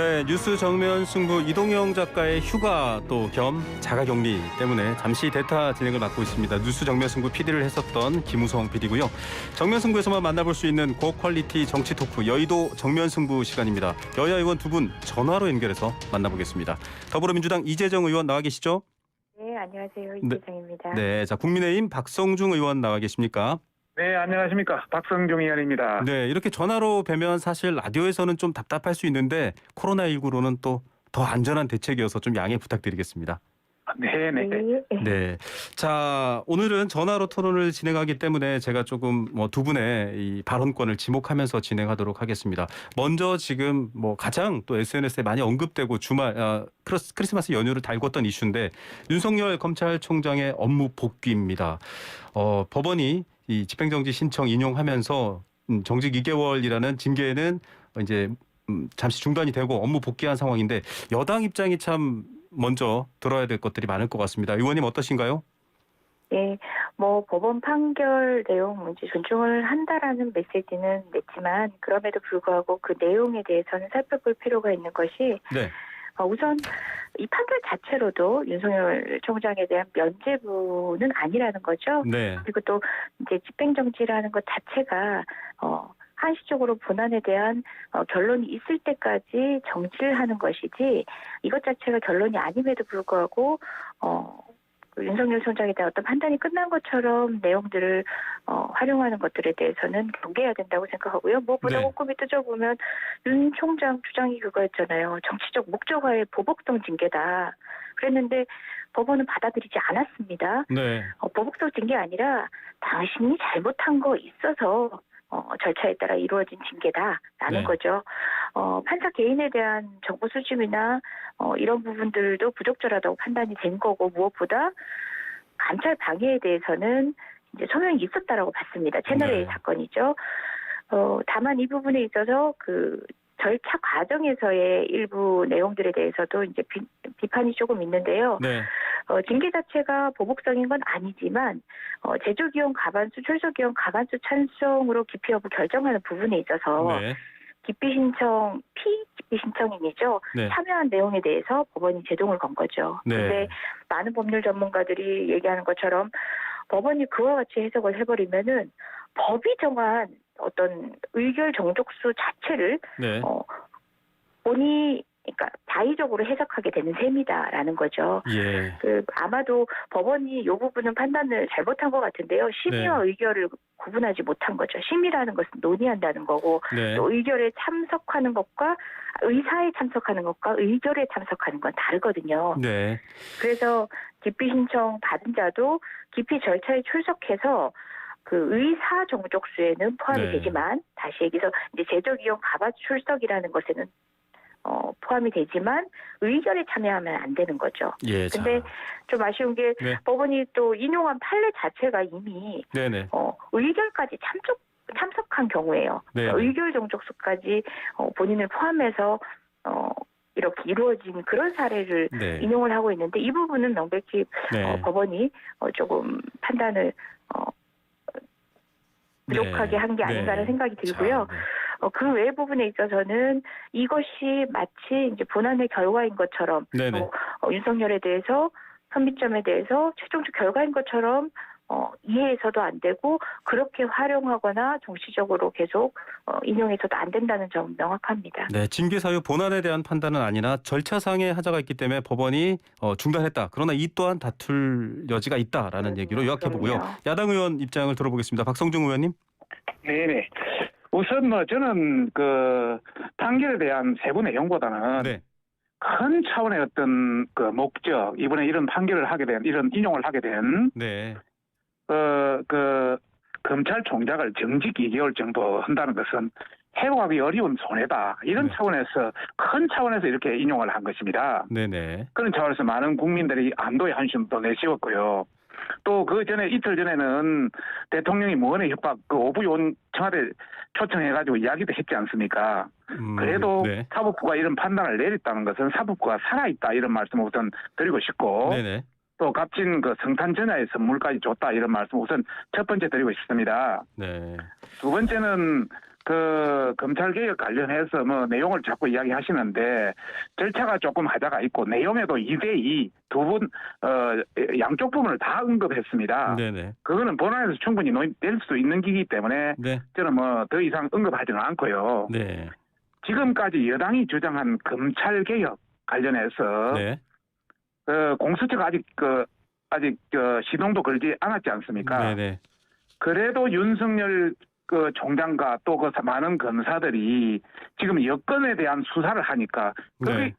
네, 뉴스 정면 승부 이동영 작가의 휴가 또 겸 자가격리 때문에 잠시 대타 진행을 맡고 있습니다. 뉴스 정면 승부 PD를 했었던 김우성 PD고요. 정면 승부에서만 만나볼 수 있는 고퀄리티 정치 토크 여의도 정면 승부 시간입니다. 여야 의원 두 분 전화로 연결해서 만나보겠습니다. 더불어민주당 이재정 의원 나와 계시죠? 네, 안녕하세요. 이재정입니다. 네, 자 국민의힘 박성중 의원 나와 계십니까? 네, 안녕하십니까. 박성중 의원입니다. 네, 이렇게 전화로 뵈면 사실 라디오에서는 좀 답답할 수 있는데 코로나19로는 또 더 안전한 대책이어서 좀 양해 부탁드리겠습니다. 네네. 네. 자, 오늘은 전화로 토론을 진행하기 때문에 제가 조금 두 분의 이 발언권을 지목하면서 진행하도록 하겠습니다. 먼저 지금 가장 또 SNS에 많이 언급되고 주말 크리스마스 연휴를 달궜던 이슈인데 윤석열 검찰총장의 업무 복귀입니다. 법원이 이 집행정지 신청 인용하면서 정직 2개월이라는 징계는 이제 잠시 중단이 되고 업무 복귀한 상황인데 여당 입장이 참 먼저 들어야 될 것들이 많을 것 같습니다. 의원님 어떠신가요? 네, 법원 판결 내용 이제 존중을 한다라는 메시지는 냈지만 그럼에도 불구하고 그 내용에 대해서는 살펴볼 필요가 있는 것이 네. 우선 이 판결 자체로도 윤석열 총장에 대한 면죄부는 아니라는 거죠. 네. 그리고 또 이제 집행정지라는 것 자체가 한시적으로 본안에 대한 결론이 있을 때까지 정지를 하는 것이지 이것 자체가 결론이 아님에도 불구하고 그 윤석열 총장에 대한 어떤 판단이 끝난 것처럼 내용들을 활용하는 것들에 대해서는 경계해야 된다고 생각하고요. 무엇보다 네. 꼼꼼히 따져보면 윤 총장 주장이 그거였잖아요. 정치적 목적화의 보복성 징계다. 그랬는데 법원은 받아들이지 않았습니다. 네. 보복성 징계 아니라 당신이 잘못한 거 있어서 절차에 따라 이루어진 징계다라는 네. 거죠. 판사 개인에 대한 정보 수집이나 이런 부분들도 부적절하다고 판단이 된 거고 무엇보다 감찰 방해에 대해서는 이제 소명이 있었다라고 봤습니다. 채널A 네. 사건이죠. 다만 이 부분에 있어서 그 절차 과정에서의 일부 내용들에 대해서도 이제 비판이 조금 있는데요. 네. 징계 자체가 보복성인 건 아니지만 제조기용 가반수, 출소기용 가반수 찬성으로 기피 여부 결정하는 부분에 있어서 네. 기피 신청, 피기피 신청인이죠. 네. 참여한 내용에 대해서 법원이 제동을 건 거죠. 네. 그런데 많은 법률 전문가들이 얘기하는 것처럼 법원이 그와 같이 해석을 해버리면은 법이 정한 어떤 의결 정족수 자체를 네. 그러니까 자의적으로 해석하게 되는 셈이다라는 거죠. 예. 아마도 법원이 이 부분은 판단을 잘못한 것 같은데요. 심의와 네. 의결을 구분하지 못한 거죠. 심의라는 것은 논의한다는 거고 네. 또 의결에 참석하는 것과 의사에 참석하는 것과 의결에 참석하는 건 다르거든요. 네. 그래서 기피 신청 받은 자도 기피 절차에 출석해서 그 의사 정족수에는 포함이 네. 되지만 다시 얘기해서 이제 제적 이용 가반 출석이라는 것에는 포함이 되지만 의결에 참여하면 안 되는 거죠. 예. 근데 좀 아쉬운 게 네. 법원이 또 인용한 판례 자체가 이미 네네. 의결까지 참석한 경우에요. 네. 의결 정족수까지 본인을 포함해서 이렇게 이루어진 그런 사례를 네. 인용을 하고 있는데 이 부분은 명백히 네. 법원이 조금 판단을 부족하게 한 게 아닌가라는 생각이 들고요. 자, 네. 그 외 부분에 있어서는 이것이 마치 이제 본안의 결과인 것처럼 네네. 윤석열에 대해서 선미점에 대해서 최종적 결과인 것처럼 이해해서도 안 되고 그렇게 활용하거나 정치적으로 계속 인용해서도 안 된다는 점 명확합니다. 네, 징계 사유 본안에 대한 판단은 아니나 절차상의 하자가 있기 때문에 법원이 중단했다. 그러나 이 또한 다툴 여지가 있다라는 얘기로 요약해보고요. 그럼요. 야당 의원 입장을 들어보겠습니다. 박성중 의원님. 네네. 우선 저는 그 판결에 대한 세부 내용보다는 네. 큰 차원의 어떤 그 목적, 이번에 이런 판결을 하게 된, 이런 인용을 하게 된, 네. 그 검찰총장을 정직 2개월 정도 한다는 것은 회복하기 어려운 손해다. 이런 네. 차원에서, 큰 차원에서 이렇게 인용을 한 것입니다. 네네. 그런 차원에서 많은 국민들이 안도의 한숨도 내쉬었고요. 또 그 전에 이틀 전에는 대통령이 무언의 협박 그 오부요원 청와대 초청해가지고 이야기도 했지 않습니까? 그래도 네. 사법부가 이런 판단을 내렸다는 것은 사법부가 살아있다 이런 말씀을 우선 드리고 싶고 네네. 또 값진 그 성탄 전야의 선물까지 줬다 이런 말씀 우선 첫 번째 드리고 싶습니다. 네. 두 번째는 그 검찰개혁 관련해서 뭐 내용을 자꾸 이야기하시는데 절차가 조금 하자가 있고 내용에도 2대2 두 분 양쪽 부분을 다 언급했습니다. 네네. 그거는 본안에서 충분히 논의될 수 있는 기기 때문에 네. 저는 뭐 더 이상 언급하지는 않고요. 네. 지금까지 여당이 주장한 검찰개혁 관련해서 네. 공수처가 아직 시동도 걸지 않았지 않습니까? 네네. 그래도 윤석열 그 총장과 또 그 많은 검사들이 지금 여건에 대한 수사를 하니까 네.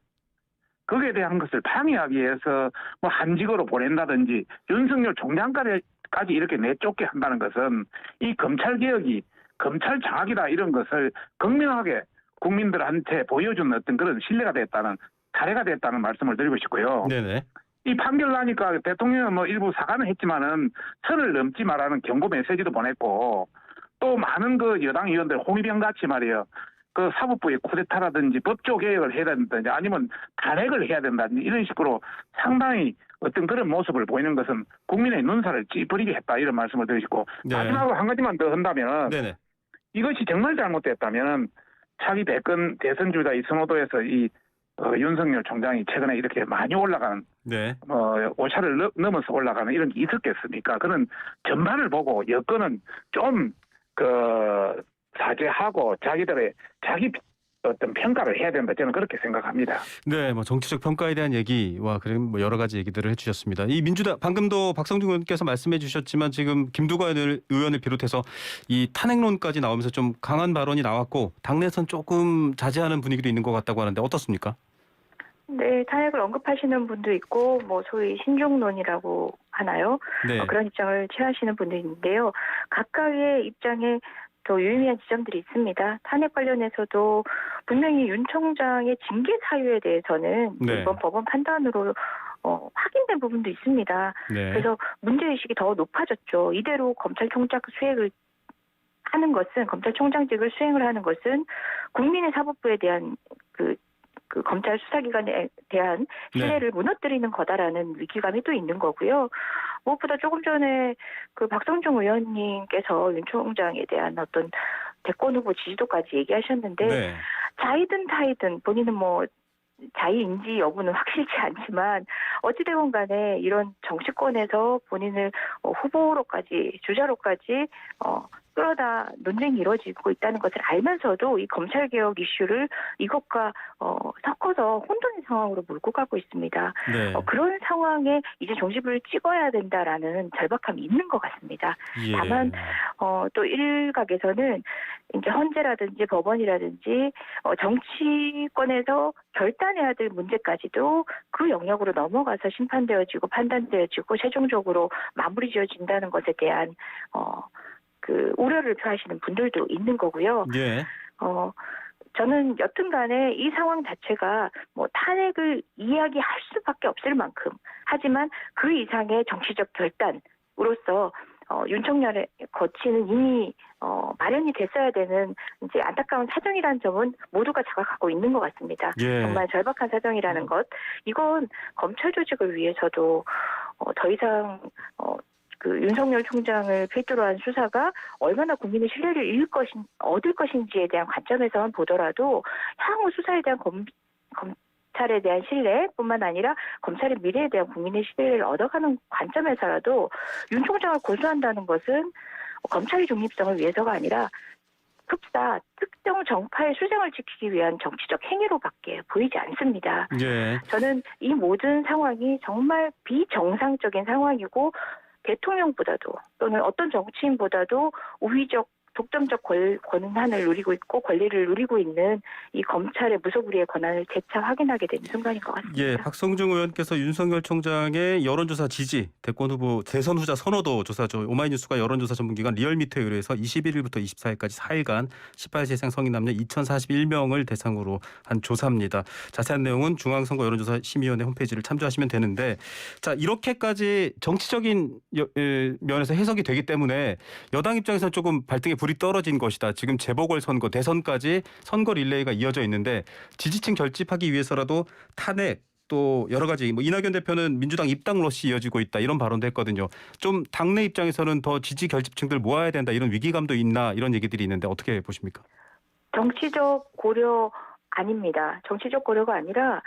거기에 대한 것을 방해하기 위해서 뭐 한직으로 보낸다든지 윤석열 총장까지 이렇게 내쫓게 한다는 것은 이 검찰 개혁이 검찰 장악이다 이런 것을 극명하게 국민들한테 보여준 어떤 그런 신뢰가 됐다는 사례가 됐다는 말씀을 드리고 싶고요. 네네. 이 판결 나니까 대통령은 뭐 일부 사과는 했지만은 선을 넘지 말라는 경고 메시지도 보냈고 또 많은 그 여당 의원들 홍위병 같이 말이에요. 그 사법부의 쿠데타라든지 법조 개혁을 해야 된다든지 아니면 탄핵을 해야 된다든지 이런 식으로 상당히 어떤 그런 모습을 보이는 것은 국민의 눈살을 찌푸리게 했다 이런 말씀을 드리고 네. 마지막으로 한 가지만 더 한다면 네네. 이것이 정말 잘못됐다면 차기 대선 주자 이 선호도에서 이 윤석열 총장이 최근에 이렇게 많이 올라가는 네. 오차를 넘어서 올라가는 이런 게 있었겠습니까? 그는 전반을 보고 여건은 좀 사죄하고 자기 어떤 평가를 해야 된다 저는 그렇게 생각합니다. 네, 뭐 정치적 평가에 대한 얘기와 그런 뭐 여러 가지 얘기들을 해주셨습니다. 이 민주당 방금도 박성중 의원께서 말씀해주셨지만 지금 김두관 의원을 비롯해서 이 탄핵론까지 나오면서 좀 강한 발언이 나왔고 당내에선 조금 자제하는 분위기도 있는 것 같다고 하는데 어떻습니까? 네, 탄핵을 언급하시는 분도 있고, 뭐 소위 신중론이라고 하나요? 네. 그런 입장을 취하시는 분도 있는데요. 각각의 입장에 더 유의미한 지점들이 있습니다. 탄핵 관련해서도 분명히 윤 총장의 징계 사유에 대해서는 네. 이번 법원 판단으로 확인된 부분도 있습니다. 네. 그래서 문제의식이 더 높아졌죠. 이대로 검찰총장 수행을 하는 것은, 검찰총장직을 수행을 하는 것은 국민의 사법부에 대한 그 검찰 수사기관에 대한 신뢰를 무너뜨리는 거다라는 위기감이 또 있는 거고요. 무엇보다 조금 전에 그 박성중 의원님께서 윤 총장에 대한 어떤 대권 후보 지지도까지 얘기하셨는데 네. 자이든 타이든 본인은 뭐 자의인지 여부는 확실치 않지만 어찌되건 간에 이런 정치권에서 본인을 후보로까지 주자로까지 끌어다 논쟁이 이루어지고 있다는 것을 알면서도 이 검찰개혁 이슈를 이것과 섞어서 혼돈의 상황으로 몰고 가고 있습니다. 네. 그런 상황에 이제 종지부를 찍어야 된다라는 절박함이 있는 것 같습니다. 예. 다만 또 일각에서는 이제 헌재라든지 법원이라든지 정치권에서 결단해야 될 문제까지도 그 영역으로 넘어가서 심판되어지고 판단되어지고 최종적으로 마무리 지어진다는 것에 대한 우려를 표하시는 분들도 있는 거고요. 예. 저는 여튼간에 이 상황 자체가 뭐 탄핵을 이야기할 수밖에 없을 만큼 하지만 그 이상의 정치적 결단으로서 윤석열의 거치는 이미 마련이 됐어야 되는 이제 안타까운 사정이라는 점은 모두가 자각하고 있는 것 같습니다. 예. 정말 절박한 사정이라는 것. 이건 검찰 조직을 위해서도 더 이상 그 윤석열 총장을 필두로 한 수사가 얼마나 국민의 신뢰를 얻을 것인지에 대한 관점에서만 보더라도 향후 수사에 대한 검찰에 대한 신뢰뿐만 아니라 검찰의 미래에 대한 국민의 신뢰를 얻어가는 관점에서라도 윤 총장을 고소한다는 것은 검찰의 중립성을 위해서가 아니라 흡사 특정 정파의 수장을 지키기 위한 정치적 행위로밖에 보이지 않습니다. 예. 저는 이 모든 상황이 정말 비정상적인 상황이고 대통령보다도 또는 어떤 정치인보다도 우위적 독점적 권한을 누리고 있고 권리를 누리고 있는 이 검찰의 무소불위의 권한을 재차 확인하게 되는 순간인 것 같습니다. 예, 박성중 의원께서 윤석열 총장의 여론조사 지지, 대권 후보 대선 후자 선호도 조사죠. 오마이뉴스가 여론조사 전문기관 리얼미터에 의뢰해서 21일부터 24일까지 4일간 18세 이상 성인 남녀 2,041명을 대상으로 한 조사입니다. 자세한 내용은 중앙선거 여론조사 심의위원회 홈페이지를 참조하시면 되는데, 자 이렇게까지 정치적인 면에서 해석이 되기 때문에 여당 입장에서는 조금 발등에 불이 떨어진 것이다. 지금 재보궐선거, 대선까지 선거 릴레이가 이어져 있는데 지지층 결집하기 위해서라도 탄핵 또 여러 가지 뭐 이낙연 대표는 민주당 입당 러시 이어지고 있다 이런 발언도 했거든요. 좀 당내 입장에서는 더 지지 결집층들 모아야 된다 이런 위기감도 있나 이런 얘기들이 있는데 어떻게 보십니까? 정치적 고려 아닙니다. 정치적 고려가 아니라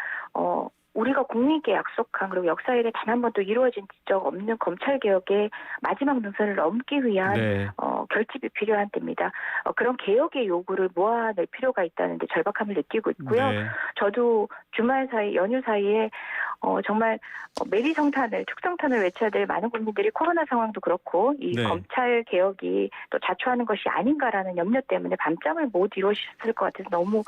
우리가 국민께 약속한 그리고 역사에 단 한 번도 이루어진 적 없는 검찰 개혁의 마지막 능선을 넘기 위한 네. 결집이 필요한 때입니다. 그런 개혁의 요구를 모아낼 필요가 있다는 데 절박함을 느끼고 있고요. 네. 저도 주말 사이 연휴 사이에 정말 매리성탄을 축성탄을 외쳐야 될 많은 국민들이 코로나 상황도 그렇고 이 네. 검찰 개혁이 또 자초하는 것이 아닌가라는 염려 때문에 밤잠을 못 이루셨을 것 같아서 너무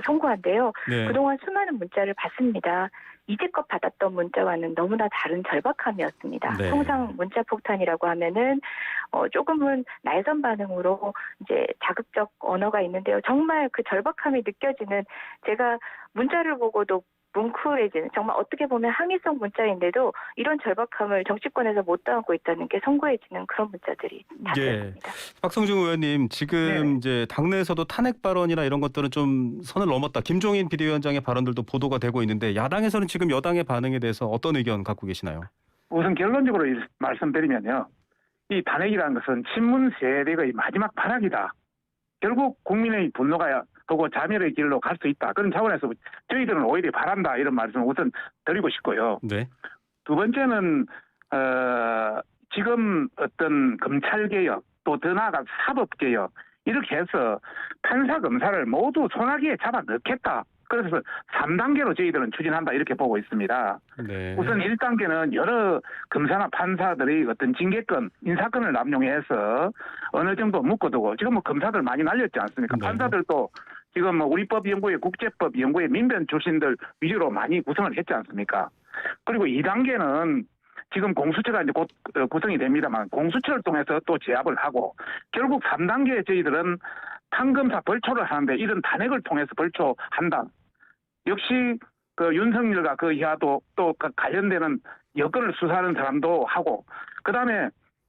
송구한데요. 네. 그동안 수많은 문자를 받습니다. 이제껏 받았던 문자와는 너무나 다른 절박함이었습니다. 네. 통상 문자 폭탄이라고 하면은 조금은 날선 반응으로 이제 자극적 언어가 있는데요. 정말 그 절박함이 느껴지는 제가 문자를 보고도 뭉클해지는 정말 어떻게 보면 항의성 문자인데도 이런 절박함을 정치권에서 못 담고 있다는 게 송구해지는 그런 문자들이 다수였습니다. 박성중 의원님 지금 네. 이제 당내에서도 탄핵 발언이나 이런 것들은 좀 선을 넘었다. 김종인 비대위원장의 발언들도 보도가 되고 있는데 야당에서는 지금 여당의 반응에 대해서 어떤 의견 갖고 계시나요? 우선 결론적으로 말씀드리면요. 이 탄핵이라는 것은 친문 세력의 마지막 발악이다. 결국 국민의 분노가 하고 자멸의 길로 갈 수 있다. 그런 차원에서 저희들은 오히려 바란다. 이런 말씀을 우선 드리고 싶고요. 네. 두 번째는 지금 어떤 검찰개혁 또 더 나아가 사법개혁 이렇게 해서 판사 검사를 모두 손아귀에 잡아 넣겠다. 그래서 3단계로 저희들은 추진한다 이렇게 보고 있습니다. 네. 우선 1단계는 여러 검사나 판사들의 어떤 징계권, 인사권을 남용해서 어느 정도 묶어두고 지금 뭐 검사들 많이 날렸지 않습니까? 네. 판사들도 지금 뭐 우리법연구회, 국제법연구회 민변 출신들 위주로 많이 구성을 했지 않습니까? 그리고 2단계는 지금 공수처가 이제 곧 구성이 됩니다만 공수처를 통해서 또 제압을 하고 결국 3단계에 저희들은 판검사 벌초를 하는데 이런 탄핵을 통해서 벌초한다. 역시 그 윤석열과 그 이하도 또 관련되는 여건을 수사하는 사람도 하고 그다음에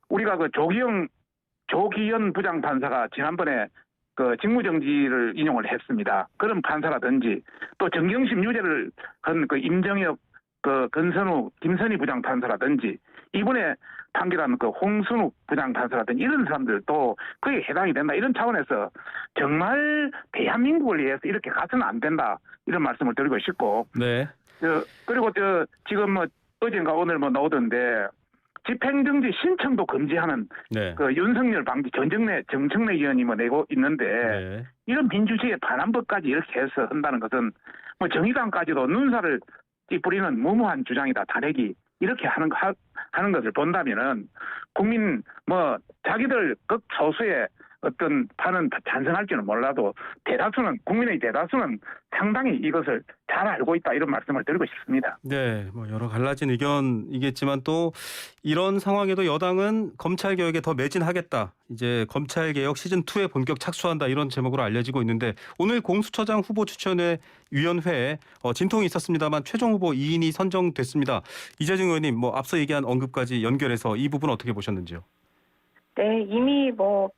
우리가 그 조기현 부장판사가 지난번에 그 직무정지를 인용을 했습니다. 그런 판사라든지 또 정경심 유죄를 한 그 임정혁 그 건선우 김선희 부장판사라든지 이번에 판결한 그 홍순욱 부장판사라든지 이런 사람들도 그에 해당이 된다. 이런 차원에서 정말 대한민국을 위해서 이렇게 가서는 안 된다. 이런 말씀을 드리고 싶고. 네. 그리고 지금 뭐 어젠가 오늘 뭐 나오던데 집행정지 신청도 금지하는 네. 그 윤석열 방지 정청래 의원이 뭐 내고 있는데 네. 이런 민주주의에 반한 법까지 이렇게 해서 한다는 것은 뭐 정의당까지도 눈살을 찌푸리는 무모한 주장이다. 탄핵이 이렇게 하는 것을 본다면은 국민 뭐 자기들 극소수의 어떤 판은 찬성할지는 몰라도 국민의 대다수는 상당히 이것을 잘 알고 있다 이런 말씀을 드리고 싶습니다. 네, 뭐 여러 갈라진 의견이겠지만 또 이런 상황에도 여당은 검찰 개혁에 더 매진하겠다. 이제 검찰 개혁 시즌 2에 본격 착수한다 이런 제목으로 알려지고 있는데 오늘 공수처장 후보 추천회 위원회에 진통이 있었습니다만 최종 후보 2인이 선정됐습니다. 이재정 의원님, 뭐 앞서 얘기한 언급까지 연결해서 이 부분 어떻게 보셨는지요? 네, 이미 뭐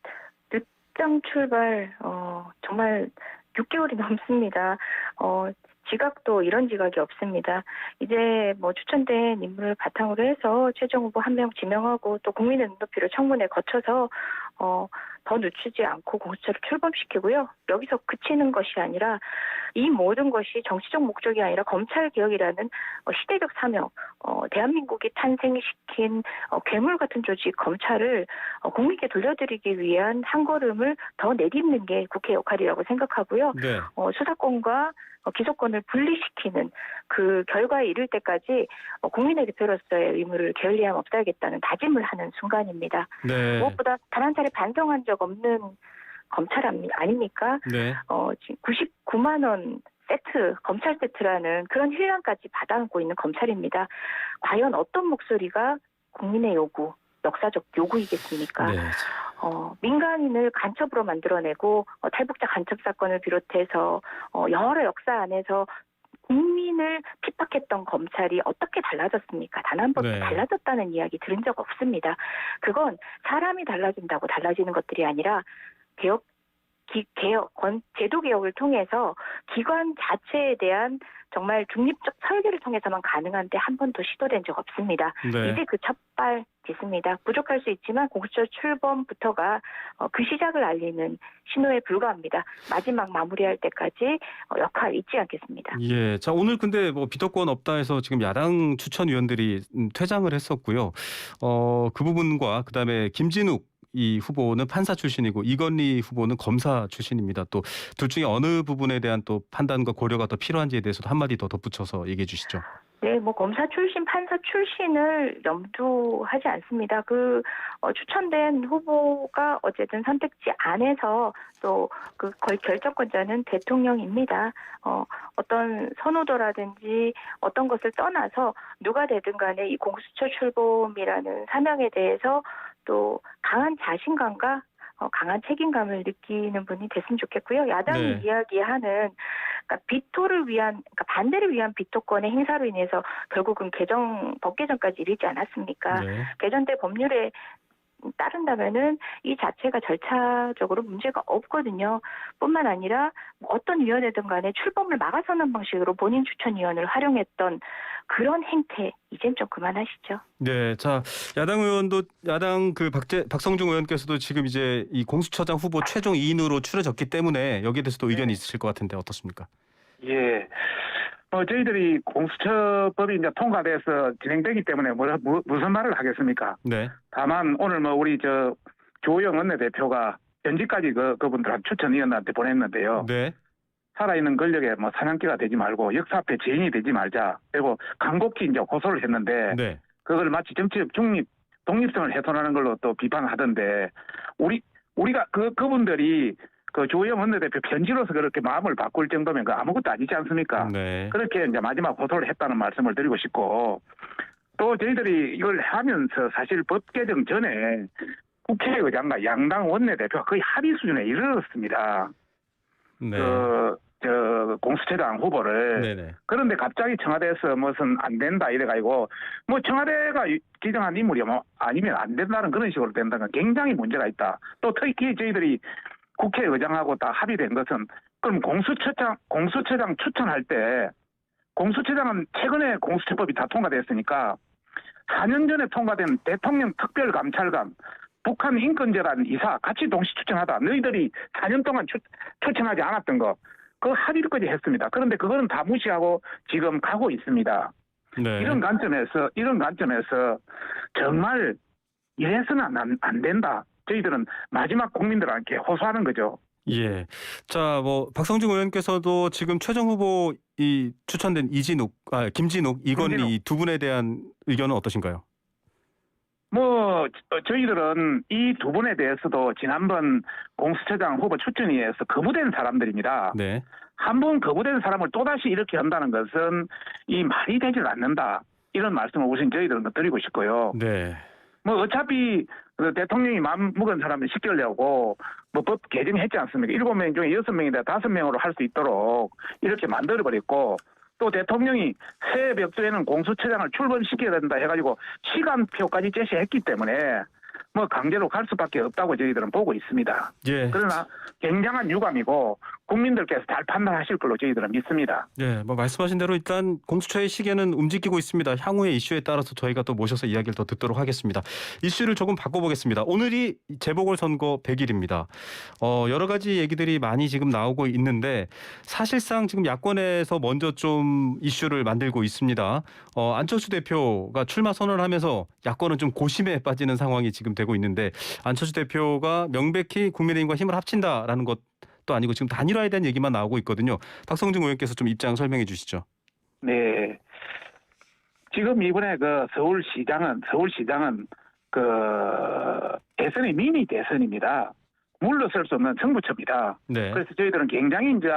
늦장 출발 정말 6개월이 넘습니다. 지각도 이런 지각이 없습니다. 이제 뭐 추천된 인물을 바탕으로 해서 최종 후보 한 명 지명하고 또 국민의 눈높이를 청문회 거쳐서 더 늦추지 않고 공수처를 출범시키고요. 여기서 그치는 것이 아니라 이 모든 것이 정치적 목적이 아니라 검찰개혁이라는 시대적 사명, 대한민국이 탄생시킨 괴물 같은 조직 검찰을 국민께 돌려드리기 위한 한 걸음을 더 내딛는 게 국회 역할이라고 생각하고요. 네. 수사권과 기소권을 분리시키는 그 결과에 이를 때까지 국민의 대표로서의 의무를 게을리함 없어야겠다는 다짐을 하는 순간입니다. 네. 무엇보다 단 한 차례 반성한 적 없는 검찰 아닙니까? 네. 지금 99만 원 세트, 검찰 세트라는 그런 힐량까지 받아안고 있는 검찰입니다. 과연 어떤 목소리가 국민의 요구, 역사적 요구이겠습니까? 네. 민간인을 간첩으로 만들어내고 탈북자 간첩 사건을 비롯해서 여러 역사 안에서 국민을 핍박했던 검찰이 어떻게 달라졌습니까? 단 한 번도 네. 달라졌다는 이야기 들은 적 없습니다. 그건 사람이 달라진다고 달라지는 것들이 아니라 개혁 개혁, 제도 개혁을 통해서 기관 자체에 대한 정말 중립적 설계를 통해서만 가능한데 한 번도 시도된 적 없습니다. 네. 이제 그 첫발 짓습니다. 부족할 수 있지만 공수처 출범부터가 그 시작을 알리는 신호에 불과합니다. 마지막 마무리할 때까지 역할 잊지 않겠습니다. 예. 자, 오늘 근데 뭐 비토권 없다 해서 지금 야당 추천위원들이 퇴장을 했었고요. 그 부분과 그다음에 김진욱 이 후보는 판사 출신이고 이건희 후보는 검사 출신입니다. 또 둘 중에 어느 부분에 대한 또 판단과 고려가 더 필요한지에 대해서도 한마디 더 덧붙여서 얘기해 주시죠. 네, 뭐 검사 출신, 판사 출신을 염두하지 않습니다. 추천된 후보가 어쨌든 선택지 안에서 또 그 결정권자는 대통령입니다. 어떤 선호도라든지 어떤 것을 떠나서 누가 되든 간에 이 공수처 출범이라는 사명에 대해서 또 강한 자신감과 강한 책임감을 느끼는 분이 됐으면 좋겠고요. 야당이 네. 이야기하는 그러니까 비토를 위한, 그러니까 반대를 위한 비토권의 행사로 인해서 결국은 법 개정까지 이르지 않았습니까? 네. 개정된 법률에 따른다면은 이 자체가 절차적으로 문제가 없거든요. 뿐만 아니라 어떤 위원회든 간에 출범을 막아서는 방식으로 본인 추천위원을 활용했던 그런 행태 이젠 좀 그만하시죠. 네, 자 야당 그 박성중 의원께서도 지금 이제 이 공수처장 후보 최종 2인으로 추려졌기 때문에 여기에 대해서도 의견이 있으실 것 같은데 어떻습니까? 예. 저희들이 공수처법이 이제 통과돼서 진행되기 때문에 무슨 말을 하겠습니까? 네, 다만 오늘 우리 조호영 원내대표가 현지까지 그분들한테 추천위원한테 보냈는데요. 네, 살아있는 권력에 사냥개가 되지 말고 역사앞에 죄인이 되지 말자. 그리고 간곡히 이제 고소를 했는데 네, 그걸 마치 정치적 독립성을 훼손하는 걸로 또 비판하던데 우리가 그분들이 그 조호영 원내대표 편지로서 그렇게 마음을 바꿀 정도면 그 아무것도 아니지 않습니까? 네, 그렇게 이제 마지막 고소를 했다는 말씀을 드리고 싶고 또 저희들이 이걸 하면서 사실 법 개정 전에 국회의장과 양당 원내대표가 거의 합의 수준에 이르렀습니다. 네, 공수처장 후보를. 네, 그런데 갑자기 청와대에서 무슨 안 된다 이래가지고 청와대가 지정한 인물이 아니면 안 된다는 그런 식으로 된다는 건 굉장히 문제가 있다. 또 특히 저희들이 국회의장하고 다 합의된 것은 그럼 공수처장 추천할 때 공수처장은 최근에 공수처법이 다 통과됐으니까 4년 전에 통과된 대통령 특별감찰관 북한 인권재단 이사 같이 동시 추천하다. 너희들이 4년 동안 추천하지 않았던 거 그 합의까지 했습니다. 그런데 그거는 다 무시하고 지금 가고 있습니다. 네. 이런 관점에서 정말 이래서는 안 된다. 저희들은 마지막 국민들한테 호소하는 거죠. 예. 자, 박성중 의원께서도 지금 최종 후보 이 추천된 김진욱, 이건희 두 분에 대한 의견은 어떠신가요? 저희들은 이 두 분에 대해서도 지난번 공수처장 후보 추천위에서 거부된 사람들입니다. 네. 한 번 거부된 사람을 또다시 이렇게 한다는 것은 이 말이 되질 않는다. 이런 말씀을 우선 저희들은 드리고 싶고요. 네. 어차피 대통령이 마음 먹은 사람을 시키려고 법 개정했지 않습니까? 7명 중에 6명인데 5명으로 할 수 있도록 이렇게 만들어버렸고 또 대통령이 새해 벽두에는 공수처장을 출범시켜야 된다 해가지고 시간표까지 제시했기 때문에 강제로 갈 수밖에 없다고 저희들은 보고 있습니다. 예. 그러나 굉장한 유감이고 국민들께서 잘 판단하실 걸로 저희들은 믿습니다. 네, 말씀하신 대로 일단 공수처의 시계는 움직이고 있습니다. 향후의 이슈에 따라서 저희가 또 모셔서 이야기를 더 듣도록 하겠습니다. 이슈를 조금 바꿔보겠습니다. 오늘이 재보궐선거 100일입니다. 여러 가지 얘기들이 많이 지금 나오고 있는데 사실상 지금 야권에서 먼저 좀 이슈를 만들고 있습니다. 안철수 대표가 출마 선언을 하면서 야권은 좀 고심에 빠지는 상황이 지금 되고 있는데 안철수 대표가 명백히 국민의힘과 힘을 합친다라는 것도 아니고 지금 단일화에 대한 얘기만 나오고 있거든요. 박성중 의원께서 좀 입장 설명해 주시죠. 네. 지금 이번에 서울시장은 대선의 미니 대선입니다. 물러설 수 없는 승부처입니다. 네. 그래서 저희들은 굉장히 이제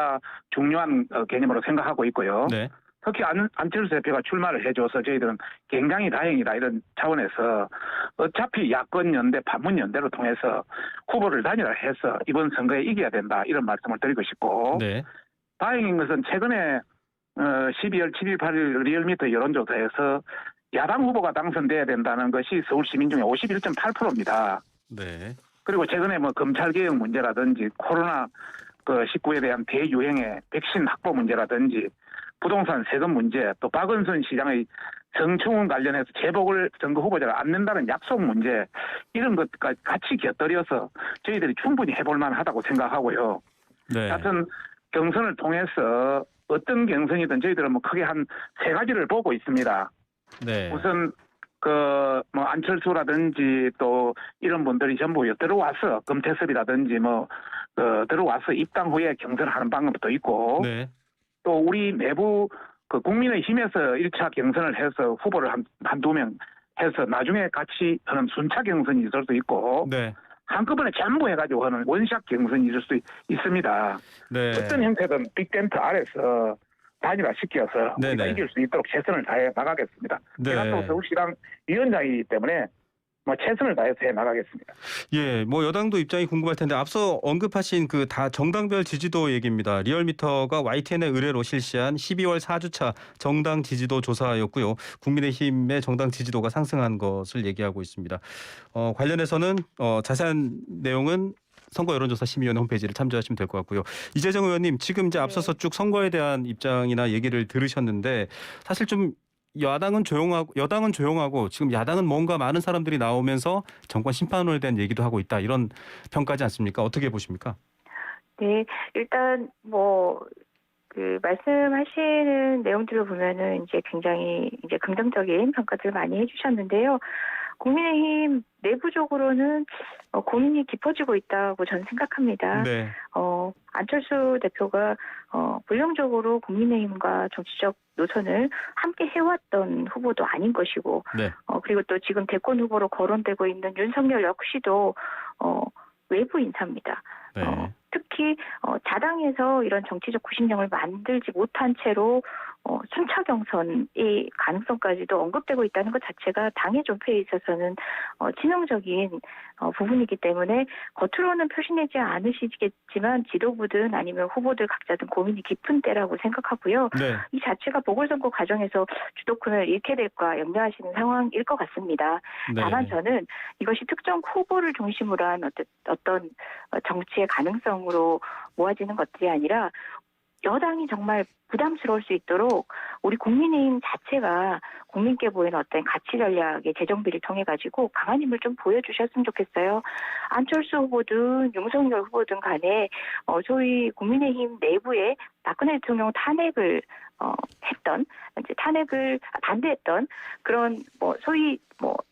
중요한 개념으로 생각하고 있고요. 네. 특히 안철수 대표가 출마를 해줘서 저희들은 굉장히 다행이다 이런 차원에서 어차피 야권 연대, 반문 연대로 통해서 후보를 단일화해서 이번 선거에 이겨야 된다 이런 말씀을 드리고 싶고 네. 다행인 것은 최근에 12월 7일, 8일 리얼미터 여론조사에서 야당 후보가 당선돼야 된다는 것이 서울 시민 중에 51.8%입니다. 네. 그리고 최근에 뭐 검찰 개혁 문제라든지 코로나 19에 대한 대유행의 백신 확보 문제라든지 부동산 세금 문제, 또 박은순 시장의 성추행 관련해서 재보궐 선거 후보자를 안 낸다는 약속 문제, 이런 것까지 같이 곁들여서 저희들이 충분히 해볼 만하다고 생각하고요. 네. 같은 경선을 통해서 어떤 경선이든 저희들은 뭐 크게 한 세 가지를 보고 있습니다. 네. 우선 뭐 안철수라든지 또 이런 분들이 전부 들어와서 금태섭이라든지 들어와서 입당 후에 경선하는 방법도 있고, 네. 또 우리 내부 국민의힘에서 1차 경선을 해서 후보를 한두 명 해서 나중에 같이 하는 순차 경선이 있을 수도 있고, 네. 한꺼번에 전부 해가지고 하는 원샷 경선이 있을 수 있습니다. 네. 어떤 형태든 빅텐트 아래서 단일화시켜서 네네. 우리가 이길 수 있도록 최선을 다해 나가겠습니다. 네. 제가 또 서울시당 위원장이기 때문에 뭐 최선을 다해서 해 나가겠습니다. 예, 뭐 여당도 입장이 궁금할 텐데 앞서 언급하신 그 다 정당별 지지도 얘기입니다. 리얼미터가 YTN의 의뢰로 실시한 12월 4주차 정당 지지도 조사였고요. 국민의힘의 정당 지지도가 상승한 것을 얘기하고 있습니다. 관련해서는 자세한 내용은 선거 여론조사 심의위원회 홈페이지를 참조하시면 될 것 같고요. 이재정 의원님, 지금 이제 앞서서 쭉 선거에 대한 입장이나 얘기를 들으셨는데 사실 좀 여당은 조용하고 지금 야당은 뭔가 많은 사람들이 나오면서 정권 심판론에 대한 얘기도 하고 있다, 이런 평가지 않습니까? 어떻게 보십니까? 네, 일단 말씀하시는 내용들을 보면은 이제 굉장히 이제 긍정적인 평가들을 많이 해주셨는데요. 국민의힘 내부적으로는 고민이 깊어지고 있다고 저는 생각합니다. 네. 안철수 대표가 불령적으로 국민의힘과 정치적 노선을 함께 해왔던 후보도 아닌 것이고, 네. 그리고 또 지금 대권 후보로 거론되고 있는 윤석열 역시도 외부 인사입니다. 네. 특히 자당에서 이런 정치적 구심령을 만들지 못한 채로 순차 경선의 가능성까지도 언급되고 있다는 것 자체가 당의 존폐에 있어서는 치명적인 부분이기 때문에 겉으로는 표시내지 않으시겠지만 지도부든 아니면 후보들 각자든 고민이 깊은 때라고 생각하고요. 네. 이 자체가 보궐선거 과정에서 주도권을 잃게 될까 염려하시는 상황일 것 같습니다. 네. 다만 저는 이것이 특정 후보를 중심으로 한 어떤 정치의 가능성으로 모아지는 것들이 아니라 여당이 정말 부담스러울 수 있도록 우리 국민의힘 자체가 국민께 보이는 어떤 가치 전략의 재정비를 통해 가지고 강한 힘을 좀 보여주셨으면 좋겠어요. 안철수 후보든 윤석열 후보든 간에 소위 국민의힘 내부에 박근혜 대통령 탄핵을 탄핵을 반대했던 그런 소위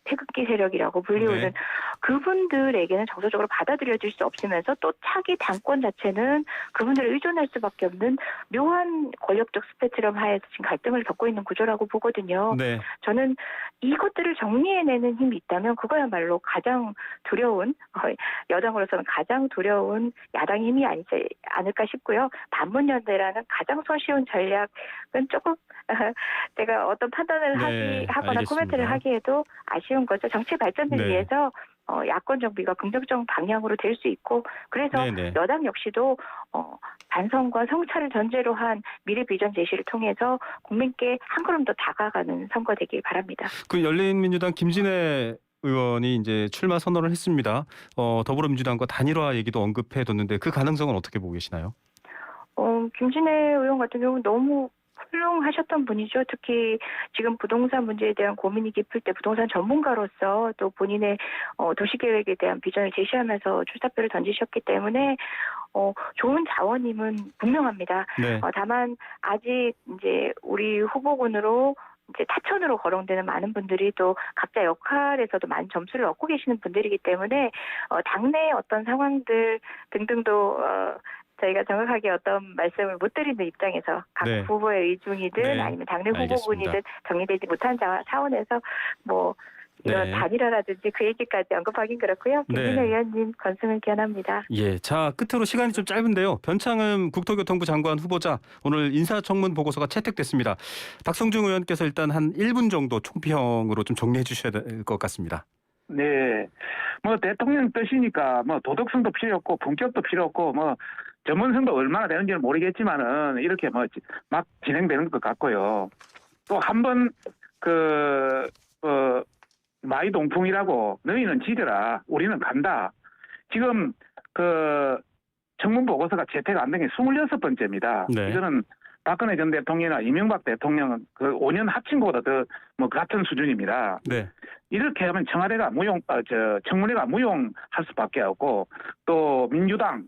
태극기 세력이라고 불리우는 네. 그분들에게는 정서적으로 받아들여질 수 없으면서 또 차기 당권 자체는 그분들을 의존할 수밖에 없는 묘한 권력적 스펙트럼 하에서 지금 갈등을 겪고 있는 구조라고 보거든요. 네. 저는 이것들을 정리해내는 힘이 있다면 그거야말로 가장 두려운, 여당으로서는 가장 두려운 야당의 힘이 아니지 않을까 싶고요. 반문연대라는 가장 손쉬운 전략은 조금 제가 어떤 판단을 네, 하거나 알겠습니다. 코멘트를 하기에도 아쉬운 거죠. 정치 발전을 네. 위해서 야권 정비가 긍정적 방향으로 될 수 있고, 그래서 네네. 여당 역시도 반성과 성찰을 전제로 한 미래 비전 제시를 통해서 국민께 한 걸음 더 다가가는 선거 되길 바랍니다. 그 열린민주당 김진애 의원이 이제 출마 선언을 했습니다. 더불어민주당과 단일화 얘기도 언급해뒀는데 그 가능성은 어떻게 보고 계시나요? 김진애 의원 같은 경우는 너무 훌륭하셨던 분이죠. 특히 지금 부동산 문제에 대한 고민이 깊을 때 부동산 전문가로서 또 본인의 도시계획에 대한 비전을 제시하면서 출사표를 던지셨기 때문에 좋은 자원임은 분명합니다. 네. 다만 아직 이제 우리 후보군으로 이제 타천으로 거론되는 많은 분들이 또 각자 역할에서도 많은 점수를 얻고 계시는 분들이기 때문에 당내 어떤 상황들 등등도 저희가 정확하게 어떤 말씀을 못 드리는 입장에서 각 네. 후보의 의중이든 네. 아니면 당내 알겠습니다. 후보군이든 정리되지 못한 차원에서 이런 네. 단일화라든지 그 얘기까지 언급하긴 그렇고요. 김진애 네. 의원님 건승을 기원합니다. 예, 자 끝으로 시간이 좀 짧은데요. 변창흠 국토교통부 장관 후보자 오늘 인사청문 보고서가 채택됐습니다. 박성중 의원께서 일단 한 1분 정도 총평으로 좀 정리해 주셔야 될 것 같습니다. 네, 대통령 뜻이니까 도덕성도 필요 없고 품격도 필요 없고 전문성도 얼마나 되는지는 모르겠지만은 이렇게 막 진행되는 것 같고요. 또 한 번 마이동풍이라고 너희는 지져라, 우리는 간다. 지금 그 청문 보고서가 채택 안 된 게 26번째입니다. 네. 이거는 박근혜 전 대통령이나 이명박 대통령은 그 5년 합친 것보다 더 뭐 같은 수준입니다. 네. 이렇게 하면 청와대가 청문회가 무용할 수밖에 없고 또 민주당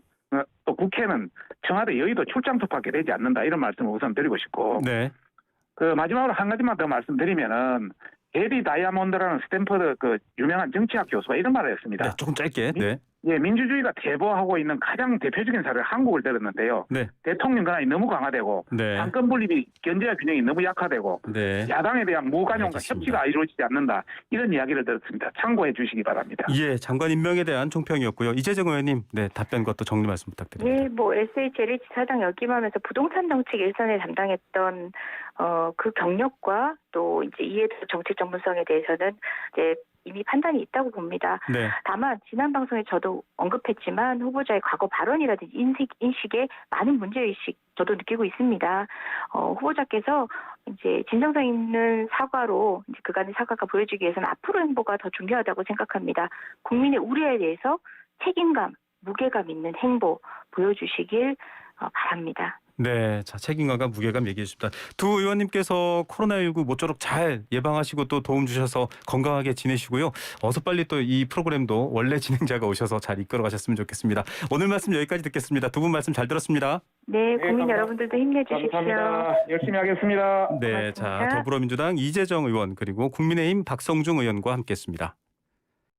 또 국회는 청와대 여의도 출장 투밖에 되지 않는다 이런 말씀을 우선 드리고 싶고 네. 그 마지막으로 한 가지만 더 말씀드리면은 게리 다이아몬드라는 스탠퍼드 그 유명한 정치학 교수가 이런 말을 했습니다. 네. 조금 짧게. 네. 예, 민주주의가 대보하고 있는 가장 대표적인 사례를 한국을 들었는데요. 네. 대통령 권한이 너무 강화되고 네. 당권 분립이 견제와 균형이 너무 약화되고 네. 야당에 대한 무관용과 알겠습니다. 협치가 이루어지지 않는다 이런 이야기를 들었습니다. 참고해 주시기 바랍니다. 예, 장관 임명에 대한 총평이었고요. 이재정 의원님, 네, 답변과 또 정리 말씀 부탁드립니다. 네, 뭐 SHLH 사장 역임하면서 부동산 정책 일선을 담당했던 그 경력과 또 이제 이해도 정책 전문성에 대해서는 이제 이미 판단이 있다고 봅니다. 네. 다만 지난 방송에 저도 언급했지만 후보자의 과거 발언이라든지 인식에 많은 문제의식 저도 느끼고 있습니다. 후보자께서 이제 진정성 있는 사과로 이제 그간의 사과가 보여지기 위해서는 앞으로 행보가 더 중요하다고 생각합니다. 국민의 우려에 대해서 책임감, 무게감 있는 행보 보여주시길 바랍니다. 네, 자 책임감과 무게감 얘기해 주십니다. 두 의원님께서 코로나19 모쪼록 잘 예방하시고 또 도움 주셔서 건강하게 지내시고요. 어서 빨리 또 이 프로그램도 원래 진행자가 오셔서 잘 이끌어 가셨으면 좋겠습니다. 오늘 말씀 여기까지 듣겠습니다. 두 분 말씀 잘 들었습니다. 네, 국민 감사합니다. 여러분들도 힘내주십시오. 감사합니다. 열심히 하겠습니다. 네, 자 고맙습니다. 더불어민주당 이재정 의원 그리고 국민의힘 박성중 의원과 함께했습니다.